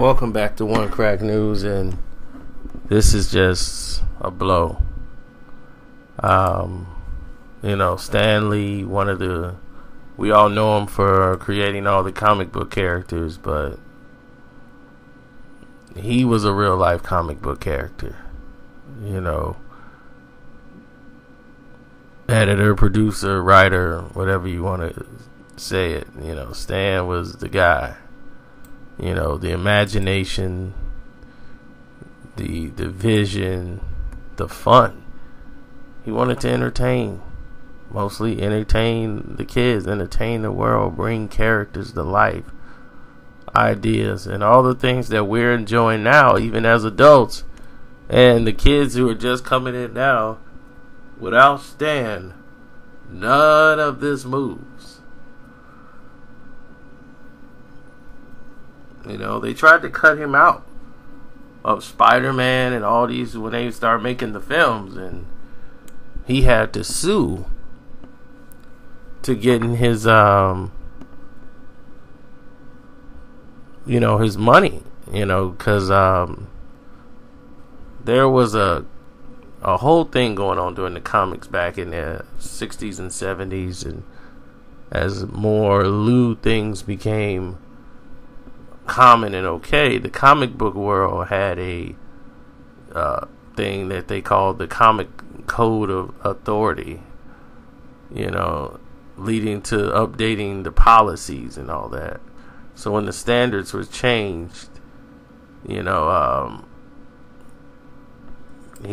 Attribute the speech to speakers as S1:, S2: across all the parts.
S1: Welcome back to One Crack News, and this is just a blow. Stan Lee, we all know him for creating all the comic book characters, but he was a real life comic book character. Editor, producer, writer, whatever you want to say it. Stan was the guy. The imagination, the vision, the fun. He wanted to mostly entertain the kids, entertain the world, bring characters to life, ideas, and all the things that we're enjoying now, even as adults. And the kids who are just coming in now, without Stan, none of this moves. They tried to cut him out of Spider-Man and all these when they started making the films, and he had to sue to get in his his money, because there was a whole thing going on during the comics back in the 60s and 70s, and as more lewd things became common and okay, the comic book world had a thing that they called the Comic Code of Authority, leading to updating the policies and all that. So when the standards were changed, he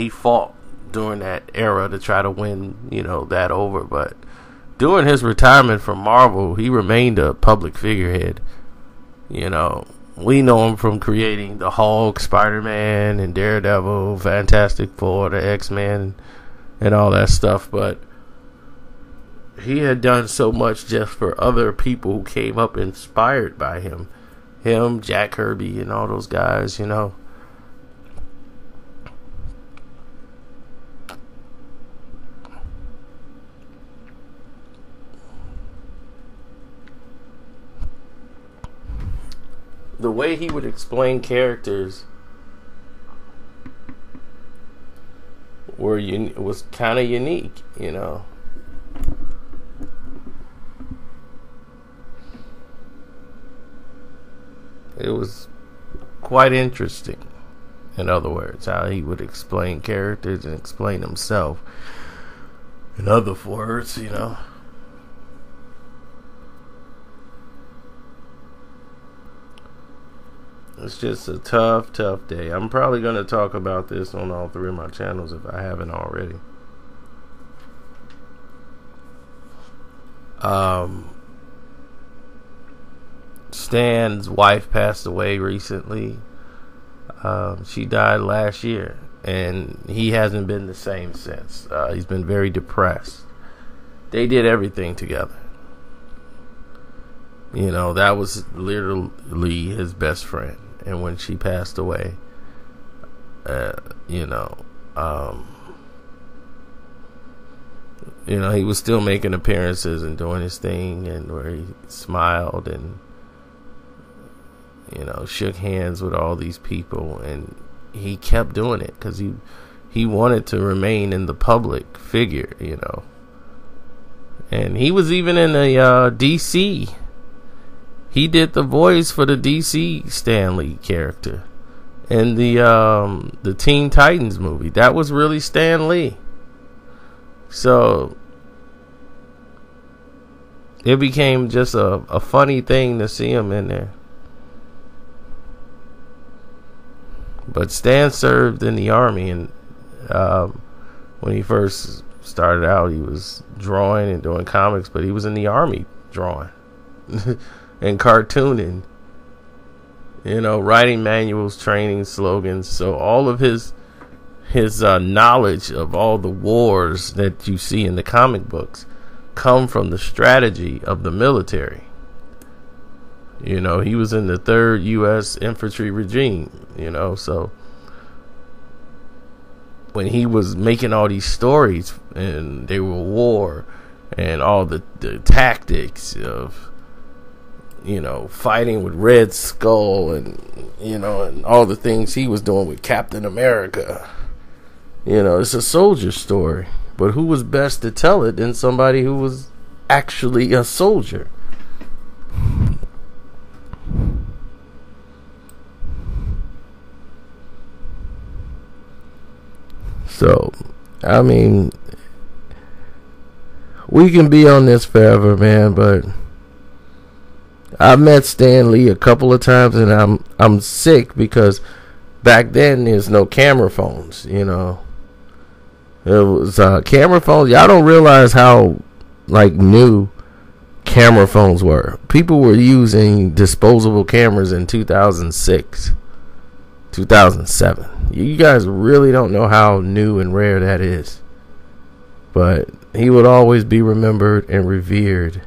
S1: fought during that era to try to win, that over. But during his retirement from Marvel, he remained a public figurehead. We know him from creating the Hulk, Spider-Man, and Daredevil, Fantastic Four, the X-Men, and all that stuff. But he had done so much just for other people who came up inspired by him. Him, Jack Kirby, and all those guys, The way he would explain characters was kind of unique, It was quite interesting, in other words, how he would explain characters and explain himself. In other words, It's just a tough day. I'm probably going to talk about this on all three of my channels if I haven't already. Stan's wife passed away recently. She died last year, and he hasn't been the same since. He's been very depressed. They did everything together. That was literally his best friend. And when she passed away, he was still making appearances and doing his thing, and where he smiled and, shook hands with all these people, and he kept doing it because he wanted to remain in the public figure, and he was even in a DC. He did the voice for the DC Stan Lee character in the Teen Titans movie. That was really Stan Lee. So it became just a funny thing to see him in there. But Stan served in the army, and when he first started out, he was drawing and doing comics, but he was in the army drawing. And cartooning, writing manuals, training, slogans. So all of his knowledge of all the wars that you see in the comic books come from the strategy of the military. He was in the 3rd U.S. Infantry Regime, so when he was making all these stories, and they were war, and all the tactics of fighting with Red Skull and and all the things he was doing with Captain America. It's a soldier story. But who was best to tell it than somebody who was actually a soldier? So, I mean, we can be on this forever, man, but I've met Stan Lee a couple of times, and I'm sick because back then there's no camera phones, It was camera phones. Y'all don't realize how new camera phones were. People were using disposable cameras in 2006, 2007. You guys really don't know how new and rare that is. But he would always be remembered and revered.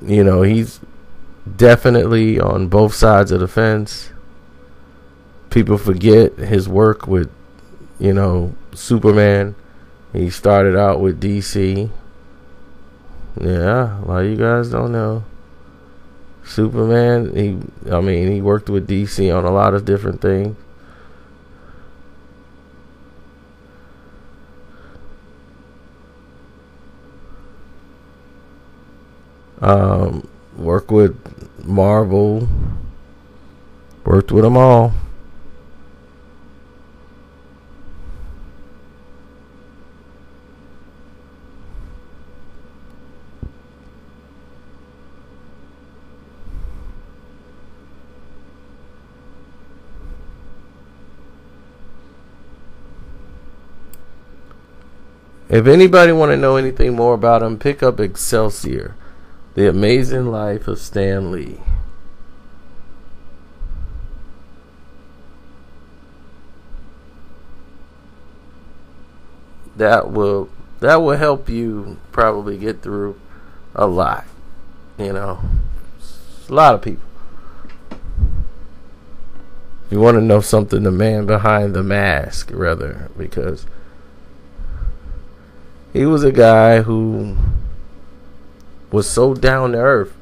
S1: He's definitely on both sides of the fence. People forget his work with, Superman. He started out with DC. Yeah, a lot of you guys don't know. Superman, he worked with DC on a lot of different things. Worked with Marvel. Worked with them all. If anybody want to know anything more about him, pick up Excelsior, The Amazing Life of Stan Lee. That will help you probably get through a lot. A lot of people. If you want to know something, the man behind the mask, rather, because he was a guy who was so down to earth,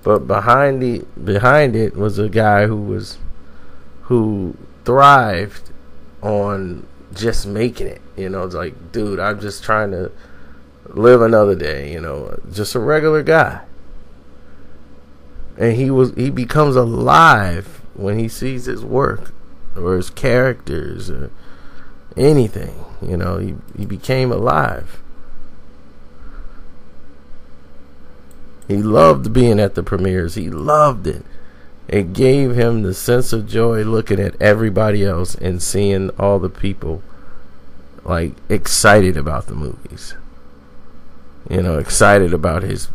S1: but behind it was a guy who thrived on just making it. It's like, dude, I'm just trying to live another day. Just a regular guy, and he becomes alive when he sees his work or his characters or anything. He became alive. He loved being at the premieres. He loved it. It gave him the sense of joy looking at everybody else and seeing all the people excited about the movies. Excited about his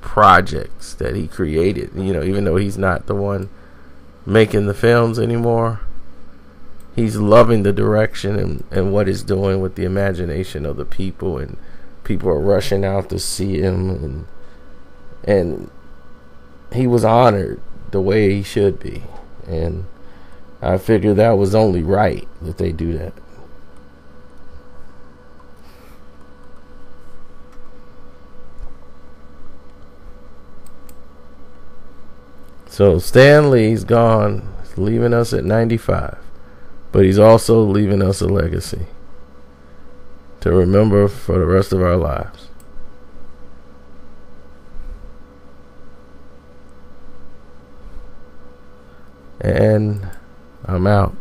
S1: projects that he created. Even though he's not the one making the films anymore, he's loving the direction and what he's doing with the imagination of the people, and people are rushing out to see him, and he was honored the way he should be, and I figure that was only right that they do that. So Stan Lee's gone, leaving us at 95, but he's also leaving us a legacy to remember for the rest of our lives. And I'm out.